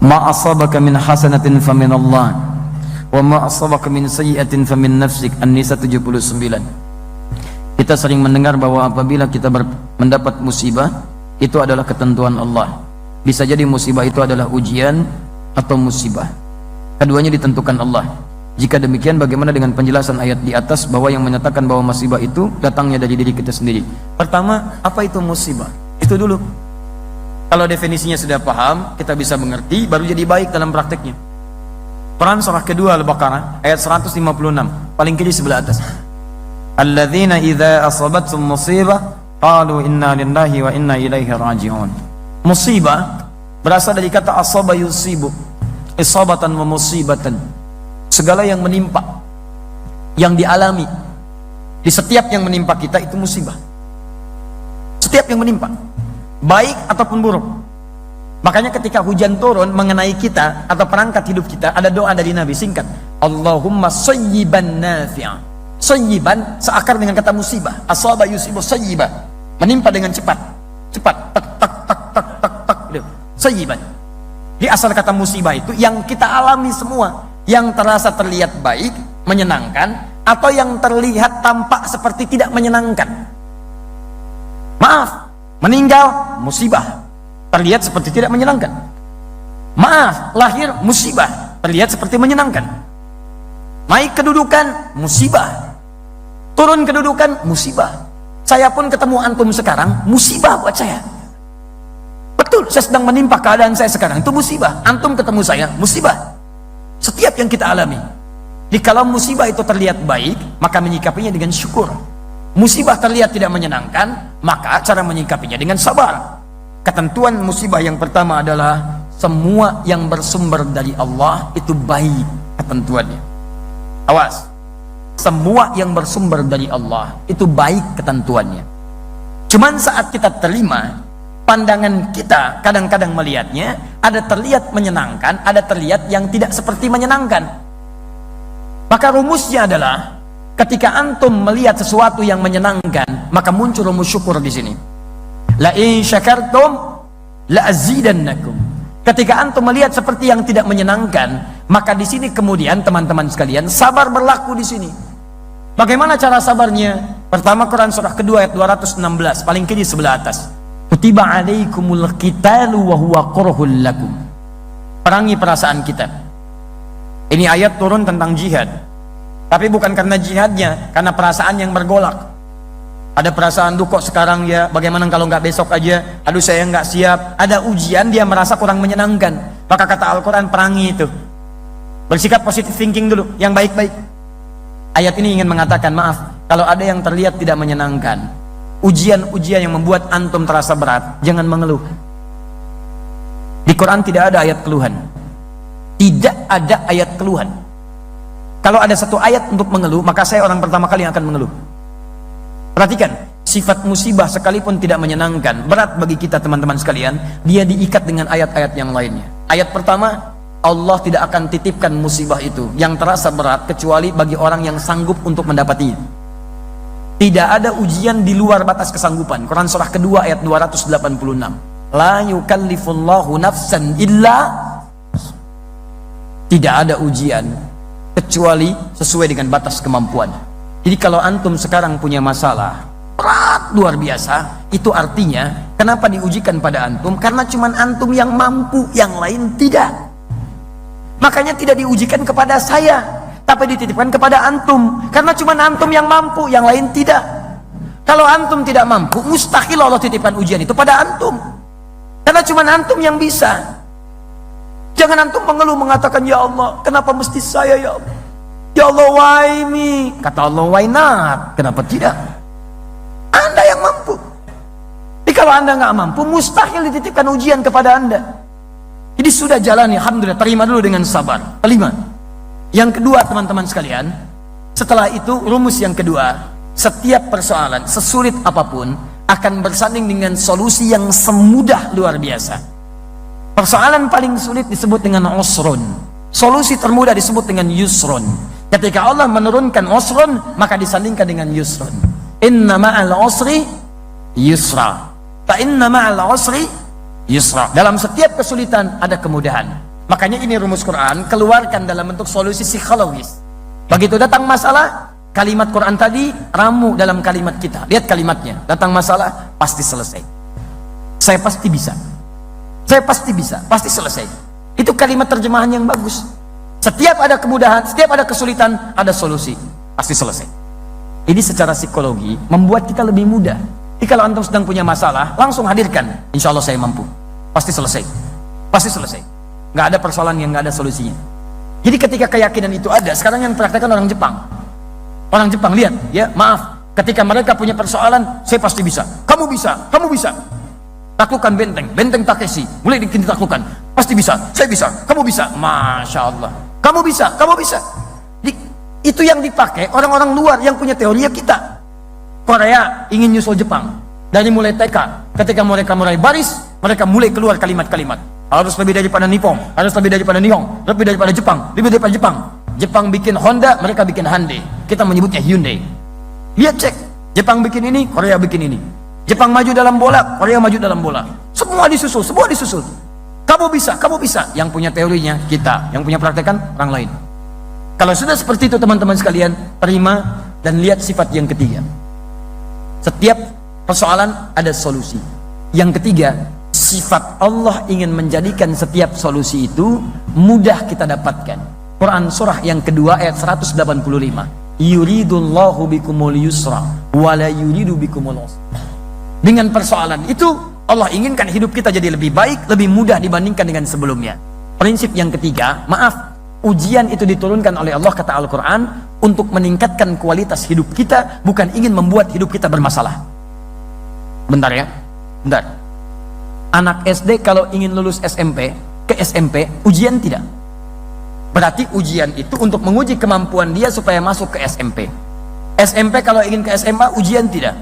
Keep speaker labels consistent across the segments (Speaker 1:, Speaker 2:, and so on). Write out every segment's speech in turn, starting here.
Speaker 1: Ma asabaka min hasanatin famin Allah, wa ma asabaka min sayyi'atin famin nafsik. An-Nisa 79. Kita sering mendengar bahwa apabila kita mendapat musibah, itu adalah ketentuan Allah. Bisa jadi musibah itu adalah ujian atau musibah. Keduanya ditentukan Allah. Jika demikian, bagaimana dengan penjelasan ayat di atas bahwa yang menyatakan bahwa musibah itu datangnya dari diri kita sendiri? Pertama, apa itu musibah? Itu dulu. Kalau definisinya sudah paham, kita bisa mengerti, baru jadi baik dalam prakteknya. Quran surah kedua Al-Baqarah ayat 156, paling kiri sebelah atas. Alladzina idza asabathum musibah qalu inna lillahi wa inna ilaihi raji'un. Musibah berasal dari kata asaba yusibu, isabatan wa musibatan. Segala yang menimpa, yang dialami, di setiap yang menimpa kita itu musibah. Setiap yang menimpa, baik ataupun buruk. Makanya ketika hujan turun mengenai kita atau perangkat hidup kita, ada doa dari Nabi singkat, Allahumma sayyiban nafi'a. Sayyiban seakar dengan kata musibah, asaba yusibu sayyiba, menimpa dengan cepat, tak tak tak tak tak tak gitu. Sayyiban. Di asal kata musibah itu yang kita alami semua, yang terasa terlihat baik, menyenangkan, atau yang terlihat tampak seperti tidak menyenangkan. Maaf, meninggal musibah, terlihat seperti tidak menyenangkan. Maaf, lahir musibah, terlihat seperti menyenangkan. Naik kedudukan musibah, turun kedudukan musibah. Saya pun ketemu antum sekarang, musibah buat saya. Betul, saya sedang menimpa keadaan saya sekarang, itu musibah. Antum ketemu saya, musibah. Setiap yang kita alami. Jadi kalau musibah itu terlihat baik, maka menyikapinya dengan syukur. Musibah terlihat tidak menyenangkan, maka cara menyikapinya dengan sabar. Ketentuan musibah yang pertama adalah semua yang bersumber dari Allah itu baik ketentuannya. Awas, semua yang bersumber dari Allah itu baik ketentuannya. Cuman saat kita terima, pandangan kita kadang-kadang melihatnya ada terlihat menyenangkan, ada terlihat yang tidak seperti menyenangkan. Maka rumusnya adalah ketika antum melihat sesuatu yang menyenangkan, maka muncul rumus syukur di sini. La in syakartum la azidannakum. Ketika antum melihat seperti yang tidak menyenangkan, maka di sini kemudian teman-teman sekalian, sabar berlaku di sini. Bagaimana cara sabarnya? Pertama, Quran surah kedua ayat 216, paling kiri sebelah atas. Kutiba alaikumul qitalu wa huwa kurhul lakum. Perangi perasaan kita. Ini ayat turun tentang jihad. Tapi bukan karena jihadnya, karena perasaan yang bergolak. Ada perasaan, duh kok sekarang ya, bagaimana kalau nggak besok aja, aduh saya nggak siap. Ada ujian, dia merasa kurang menyenangkan. Maka kata Al-Quran, perangi itu. Bersikap positive thinking dulu, yang baik-baik. Ayat ini ingin mengatakan, maaf, kalau ada yang terlihat tidak menyenangkan, ujian-ujian yang membuat antum terasa berat, jangan mengeluh. Di Quran tidak ada ayat keluhan. Tidak ada ayat keluhan. Kalau ada satu ayat untuk mengeluh, maka saya orang pertama kali yang akan mengeluh. Perhatikan, sifat musibah sekalipun tidak menyenangkan, berat bagi kita teman-teman sekalian, dia diikat dengan ayat-ayat yang lainnya. Ayat pertama, Allah tidak akan titipkan musibah itu yang terasa berat kecuali bagi orang yang sanggup untuk mendapatinya. Tidak ada ujian di luar batas kesanggupan. Quran surah kedua ayat 286. La yukallifullahu nafsan illa. Tidak ada ujian kecuali sesuai dengan batas kemampuan. Jadi kalau antum sekarang punya masalah berat luar biasa, itu artinya kenapa diujikan pada antum? Karena cuman antum yang mampu, yang lain tidak. Makanya tidak diujikan kepada saya, tapi dititipkan kepada antum, karena cuma antum yang mampu, yang lain tidak. Kalau antum tidak mampu, mustahil Allah titipkan ujian itu pada antum, karena cuma antum yang bisa. Jangan antum mengeluh mengatakan, ya Allah, kenapa mesti saya ya Allah? Ya Allah, why me? Kata Allah, why not? Kenapa tidak? Anda yang mampu. Jadi kalau Anda nggak mampu, mustahil dititipkan ujian kepada Anda. Jadi sudah jalani, alhamdulillah, terima dulu dengan sabar. Kelima. Yang kedua teman-teman sekalian, setelah itu rumus yang kedua, setiap persoalan sesulit apapun akan bersanding dengan solusi yang semudah luar biasa. Persoalan paling sulit disebut dengan usrun, solusi termudah disebut dengan yusrun. Ketika Allah menurunkan usrun, maka disandingkan dengan yusrun. Inna ma'al usri yusra, fa inna ma'al usri yusra. Dalam setiap kesulitan ada kemudahan. Makanya ini rumus Quran, keluarkan dalam bentuk solusi psikologis. Begitu datang masalah, kalimat Quran tadi ramu dalam kalimat kita. Lihat kalimatnya, datang masalah, pasti selesai. Saya pasti bisa. Saya pasti bisa, pasti selesai. Itu kalimat terjemahan yang bagus. Setiap ada kemudahan, setiap ada kesulitan, ada solusi, pasti selesai. Ini secara psikologi membuat kita lebih mudah. Jadi kalau antum sedang punya masalah, langsung hadirkan. Insya Allah saya mampu. Pasti selesai. Pasti selesai. Nggak ada persoalan yang nggak ada solusinya. Jadi ketika keyakinan itu ada, sekarang yang praktekkan orang Jepang. Orang Jepang, lihat, ya, maaf. Ketika mereka punya persoalan, saya pasti bisa. Kamu bisa, kamu bisa. Taklukkan benteng Takeshi. Mulai ditaklukkan. Pasti bisa, saya bisa, kamu bisa. Masya Allah. Kamu bisa, kamu bisa. Jadi, itu yang dipakai orang-orang luar yang punya teori ya kita. Korea ingin nyusul Jepang. Dari mulai TK, ketika mereka mulai baris, mereka mulai keluar kalimat-kalimat. Harus lebih daripada Nippon, harus lebih daripada Nihon, lebih daripada Jepang, lebih daripada Jepang. Jepang bikin Honda, mereka bikin Hyundai. Kita menyebutnya Hyundai. Lihat cek, Jepang bikin ini, Korea bikin ini. Jepang maju dalam bola, Korea maju dalam bola. Semua disusul, semua disusul. Kamu bisa, kamu bisa. Yang punya teorinya kita, yang punya praktekan orang lain. Kalau sudah seperti itu teman-teman sekalian, terima dan lihat sifat yang ketiga. Setiap persoalan ada solusi. Yang ketiga, sifat Allah ingin menjadikan setiap solusi itu mudah kita dapatkan. Quran surah yang kedua ayat 185. Yuridullahu bikumul yusra wa la yuridu bikumul usra. Dengan persoalan itu Allah inginkan hidup kita jadi lebih baik, lebih mudah dibandingkan dengan sebelumnya. Prinsip yang ketiga, maaf, ujian itu diturunkan oleh Allah kata Al-Quran untuk meningkatkan kualitas hidup kita, bukan ingin membuat hidup kita bermasalah. Bentar ya, bentar. Anak SD kalau ingin lulus SMP, ke SMP, ujian tidak? Berarti ujian itu untuk menguji kemampuan dia supaya masuk ke SMP. SMP kalau ingin ke SMA, ujian tidak?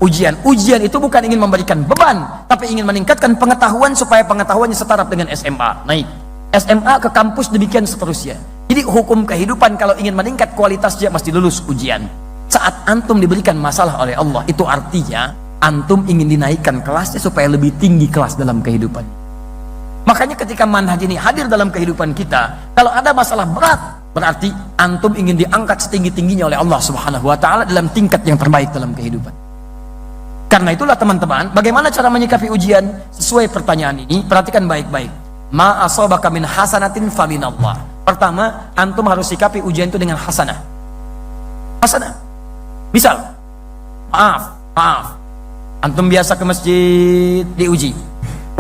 Speaker 1: Ujian itu bukan ingin memberikan beban, tapi ingin meningkatkan pengetahuan supaya pengetahuannya setara dengan SMA. Naik SMA ke kampus, demikian seterusnya. Jadi hukum kehidupan kalau ingin meningkat kualitasnya mesti lulus ujian. Saat antum diberikan masalah oleh Allah, itu artinya antum ingin dinaikkan kelasnya supaya lebih tinggi kelas dalam kehidupan. Makanya ketika manhaj ini hadir dalam kehidupan kita, kalau ada masalah berat, berarti antum ingin diangkat setinggi-tingginya oleh Allah Subhanahu wa taala dalam tingkat yang terbaik dalam kehidupan. Karena itulah teman-teman, bagaimana cara menyikapi ujian? Sesuai pertanyaan ini, perhatikan baik-baik. Ma asabaka min hasanatin faminallah. Pertama, antum harus sikapi ujian itu dengan hasanah. Hasanah. Misal, maaf. Antum biasa ke masjid, diuji.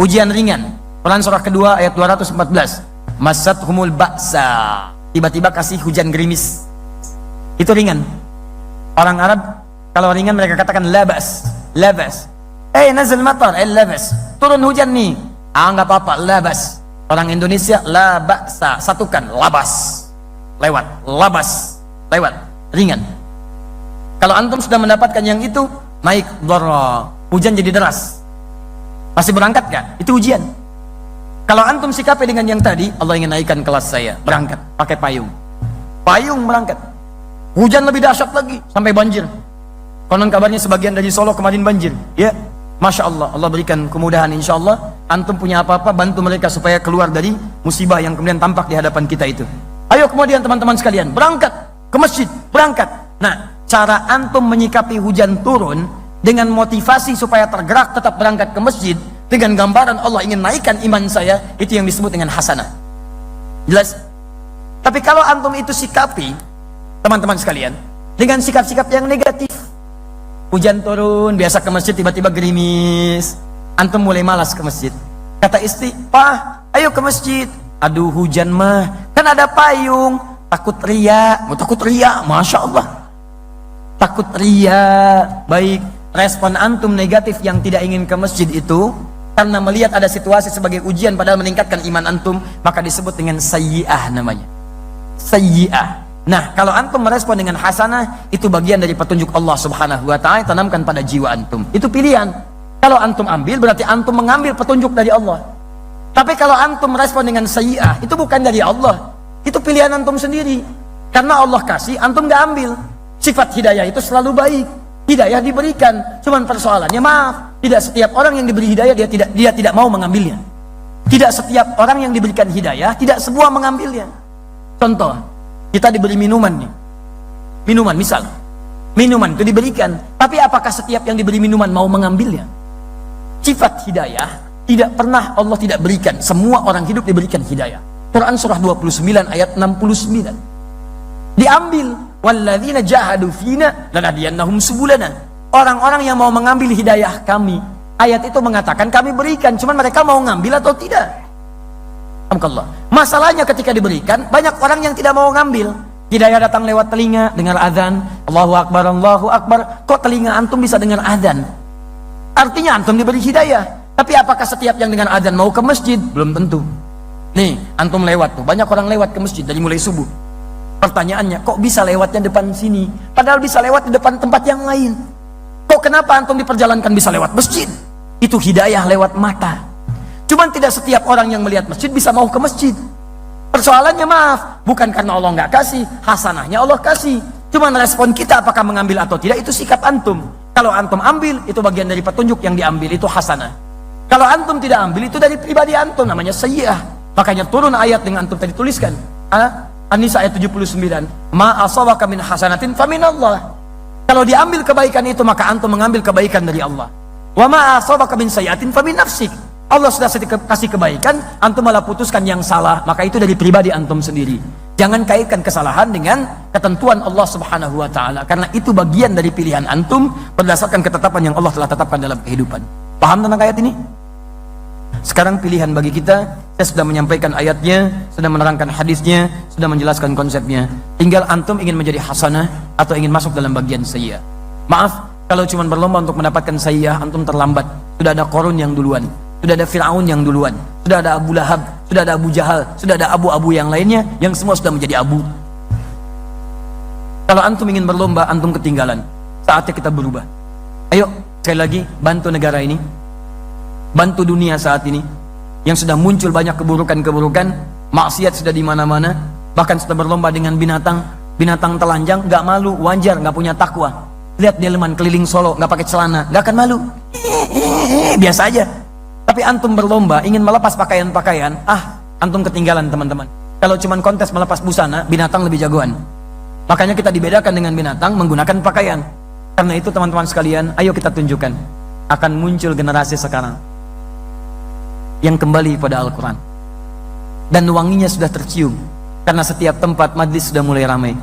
Speaker 1: Ujian ringan. Quran surah kedua ayat 214. Masathumul ba'sa. Tiba-tiba kasih hujan gerimis. Itu ringan. Orang Arab kalau ringan mereka katakan labas. Labas. Nazal matar, labas. Turun hujan nih. Enggak apa-apa, labas. Orang Indonesia la ba'sa, satukan, labas. Lewat, labas. Lewat, ringan. Kalau antum sudah mendapatkan yang itu, naik dharra, hujan jadi deras. Masih berangkat gak? Itu ujian. Kalau antum sikapi dengan yang tadi, Allah ingin naikkan kelas saya, berangkat pakai payung. Payung berangkat. Hujan lebih dahsyat lagi sampai banjir. Konon kabarnya sebagian dari Solo kemarin banjir. Ya, Masya Allah, Allah berikan kemudahan insya Allah. Antum punya apa-apa, bantu mereka supaya keluar dari musibah yang kemudian tampak di hadapan kita itu. Ayo kemudian teman-teman sekalian, berangkat ke masjid, berangkat. Nah, cara antum menyikapi hujan turun dengan motivasi supaya tergerak tetap berangkat ke masjid dengan gambaran Allah ingin naikkan iman saya, itu yang disebut dengan hasanah. Jelas? Tapi kalau antum itu sikapi, teman-teman sekalian, dengan sikap-sikap yang negatif, hujan turun, biasa ke masjid tiba-tiba gerimis, antum mulai malas ke masjid. Kata istri, "Pak, ayo ke masjid." "Aduh, hujan mah, kan ada payung." Takut ria, Masya Allah. Takut ria. Baik, respon antum negatif yang tidak ingin ke masjid itu karena melihat ada situasi sebagai ujian padahal meningkatkan iman antum, maka disebut dengan sayyi'ah namanya. Sayyi'ah. Nah, kalau antum merespon dengan hasanah, itu bagian dari petunjuk Allah Subhanahu wa taala tanamkan pada jiwa antum. Itu pilihan. Kalau antum ambil berarti antum mengambil petunjuk dari Allah. Tapi kalau antum merespon dengan sayyi'ah, itu bukan dari Allah. Itu pilihan antum sendiri. Karena Allah kasih, antum gak ambil. Sifat hidayah itu selalu baik. Hidayah diberikan. Cuman persoalannya, maaf, tidak setiap orang yang diberi hidayah dia tidak mau mengambilnya. Tidak setiap orang yang diberikan hidayah, tidak semua mengambilnya. Contoh, kita diberi minuman nih. Minuman misal. Minuman itu diberikan, tapi apakah setiap yang diberi minuman mau mengambilnya? Sifat hidayah tidak pernah Allah tidak berikan. Semua orang hidup diberikan hidayah. Quran surah 29 ayat 69. Diambil, walladzina jahadu fina lanahdiyannahum subulana. Orang-orang yang mau mengambil hidayah kami, ayat itu mengatakan kami berikan, cuman mereka mau ngambil atau tidak. Alhamdulillah. Masalahnya ketika diberikan, banyak orang yang tidak mau ngambil. Hidayah datang lewat telinga, dengar azan, Allahu Akbar, Allahu Akbar. Kok telinga antum bisa dengar azan? Artinya antum diberi hidayah. Tapi apakah setiap yang dengan azan mau ke masjid? Belum tentu. Nih, antum lewat tuh, banyak orang lewat ke masjid dari mulai subuh. Pertanyaannya, kok bisa lewatnya depan sini? Padahal bisa lewat di depan tempat yang lain. Kok kenapa antum diperjalankan bisa lewat masjid? Itu hidayah lewat mata. Cuman tidak setiap orang yang melihat masjid bisa mau ke masjid. Persoalannya maaf, bukan karena Allah nggak kasih, hasanahnya Allah kasih. Cuman respon kita apakah mengambil atau tidak, itu sikap antum. Kalau antum ambil, itu bagian dari petunjuk yang diambil, itu hasanah. Kalau antum tidak ambil, itu dari pribadi antum, namanya sayyi'ah. Makanya turun ayat dengan antum tadi tuliskan. An-Nisa ayat 79. Ma asawaka min hasanatin faminallah. Kalau diambil kebaikan itu, maka antum mengambil kebaikan dari Allah. Wa ma asawaka min sayyi'atin famin nafsik. Allah sudah kasih kebaikan, antum malah putuskan yang salah, maka itu dari pribadi antum sendiri. Jangan kaitkan kesalahan dengan ketentuan Allah Subhanahu wa taala, karena itu bagian dari pilihan antum berdasarkan ketetapan yang Allah telah tetapkan dalam kehidupan. Paham tentang ayat ini? Sekarang pilihan bagi kita, saya sudah menyampaikan ayatnya, sudah menerangkan hadisnya, sudah menjelaskan konsepnya. Tinggal antum ingin menjadi hasanah atau ingin masuk dalam bagian sayyi'ah. Maaf, kalau cuma berlomba untuk mendapatkan sayyi'ah, antum terlambat. Sudah ada Qarun yang duluan, sudah ada Fir'aun yang duluan, sudah ada Abu Lahab, sudah ada Abu Jahal, sudah ada abu-abu yang lainnya, yang semua sudah menjadi abu. Kalau antum ingin berlomba, antum ketinggalan. Saatnya kita berubah. Ayo, sekali lagi, bantu negara ini, bantu dunia saat ini, yang sudah muncul banyak keburukan-keburukan, maksiat sudah di mana-mana, bahkan sudah berlomba dengan binatang telanjang, nggak malu, wajar, nggak punya takwa. Lihat delman keliling Solo, nggak pakai celana, nggak akan malu, biasa aja. Tapi antum berlomba ingin melepas pakaian-pakaian, antum ketinggalan teman-teman. Kalau cuman kontes melepas busana, binatang lebih jagoan. Makanya kita dibedakan dengan binatang menggunakan pakaian. Karena itu teman-teman sekalian, ayo kita tunjukkan. Akan muncul generasi sekarang yang kembali pada Al-Quran. Dan wanginya sudah tercium, karena setiap tempat majlis sudah mulai ramai.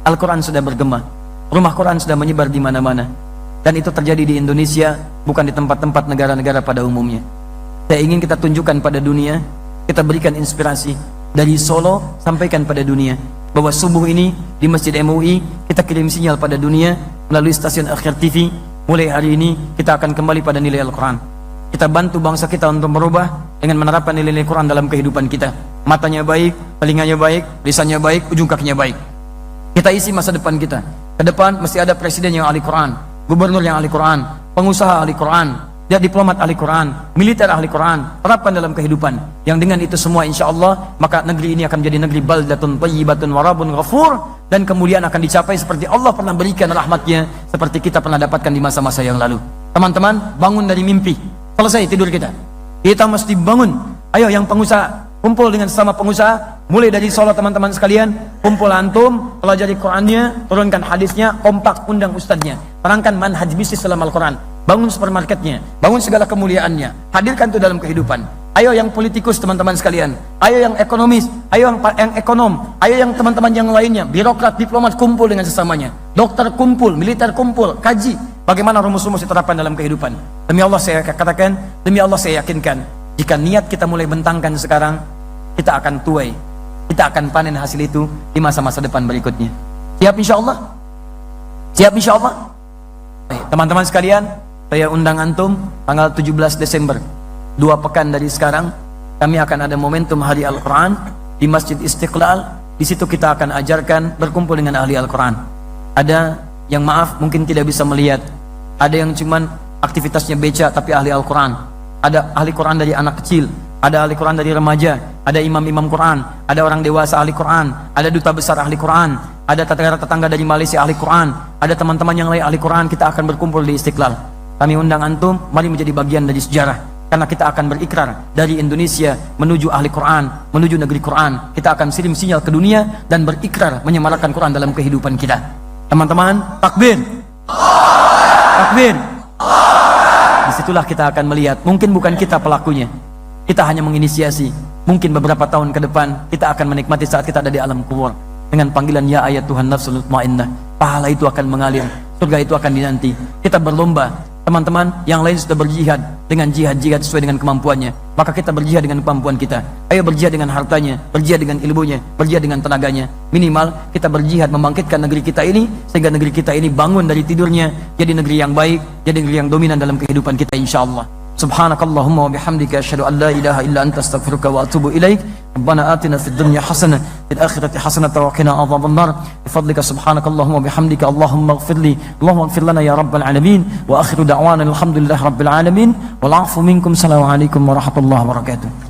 Speaker 1: Al-Quran sudah bergema, rumah Quran sudah menyebar di mana-mana. Dan itu terjadi di Indonesia, bukan di tempat-tempat negara-negara pada umumnya. Saya ingin kita tunjukkan pada dunia, kita berikan inspirasi dari Solo, sampaikan pada dunia bahwa subuh ini di Masjid MUI kita kirim sinyal pada dunia melalui stasiun Akhir TV. Mulai hari ini kita akan kembali pada nilai Al-Quran. Kita bantu bangsa kita untuk merubah dengan menerapkan nilai-nilai Quran dalam kehidupan kita. Matanya baik, telinganya baik, lisannya baik, ujung kakinya baik. Kita isi masa depan kita. Ke depan mesti ada presiden yang ahli Quran, gubernur yang ahli Quran, pengusaha ahli Quran, dia diplomat ahli Quran, militer ahli Quran, terapkan dalam kehidupan. Yang dengan itu semua insya Allah, maka negeri ini akan menjadi negeri baldatun thayyibatun warabun ghafur, dan kemudian akan dicapai seperti Allah pernah berikan rahmatnya, seperti kita pernah dapatkan di masa-masa yang lalu. Teman-teman, bangun dari mimpi. Selesai tidur kita mesti bangun. Ayo yang pengusaha, kumpul dengan sesama pengusaha, mulai dari Solo teman-teman sekalian, kumpul antum, pelajari Qurannya, turunkan hadisnya, kompak undang ustadznya, terangkan manhaj bisnis dalam Al-Quran, bangun supermarketnya, bangun segala kemuliaannya, hadirkan itu dalam kehidupan. Ayo yang politikus teman-teman sekalian, ayo yang ekonomis, ayo yang ekonom, ayo yang teman-teman yang lainnya, birokrat, diplomat, kumpul dengan sesamanya, dokter kumpul, militer kumpul, kaji bagaimana rumus-rumus diterapkan dalam kehidupan. Demi Allah saya katakan, demi Allah saya yakinkan, jika niat kita mulai bentangkan sekarang, kita akan tuai, kita akan panen hasil itu di masa-masa depan berikutnya. Siap insya Allah? Siap insya Allah? Teman-teman sekalian, saya undang antum tanggal 17 Desember, 2 pekan dari sekarang, kami akan ada momentum Hari Al-Quran di Masjid Istiqlal. Di situ kita akan ajarkan, berkumpul dengan ahli Al-Quran. Ada yang maaf mungkin tidak bisa melihat, ada yang cuman aktivitasnya beca tapi ahli Al-Quran, ada ahli Quran dari anak kecil, ada ahli Quran dari remaja, ada imam-imam Quran, ada orang dewasa ahli Quran, ada duta besar ahli Quran, ada tetangga-tetangga dari Malaysia ahli Quran, ada teman-teman yang lain ahli Quran. Kita akan berkumpul di Istiqlal. Kami undang antum, mari menjadi bagian dari sejarah. Karena kita akan berikrar dari Indonesia menuju ahli Quran, menuju negeri Quran. Kita akan kirim sinyal ke dunia dan berikrar menyemarakan Quran dalam kehidupan kita. Teman-teman, takbir. Takbir. Disitulah kita akan melihat, mungkin bukan kita pelakunya, kita hanya menginisiasi. Mungkin beberapa tahun ke depan kita akan menikmati saat kita ada di alam kubur dengan panggilan ya ayat Tuhan nafsul mutmainnah. Pahala itu akan mengalir, surga itu akan dinanti. Kita berlomba, teman-teman. Yang lain sudah berjihad dengan jihad sesuai dengan kemampuannya, maka kita berjihad dengan kemampuan kita. Ayo berjihad dengan hartanya, berjihad dengan ilmunya, berjihad dengan tenaganya. Minimal kita berjihad membangkitkan negeri kita ini, sehingga negeri kita ini bangun dari tidurnya jadi negeri yang baik, jadi negeri yang dominan dalam kehidupan kita insyaallah. Subhanakallahumma wa bihamdika asyhadu an la ilaha illa anta astaghfiruka wa atubu ilaik. Rabbana atina fid dunya hasanah fil akhirati hasanah wa qina adzabannar. Bifadlika subhanakallahumma wa bihamdika Allahumma ighfirli Allahumma ighfir lana ya rabbal alamin. Wa akhiru da'wana alhamdulillahi rabbil alamin. Wal 'afu minkum. Assalamu alaikum warahmatullahi wabarakatuh.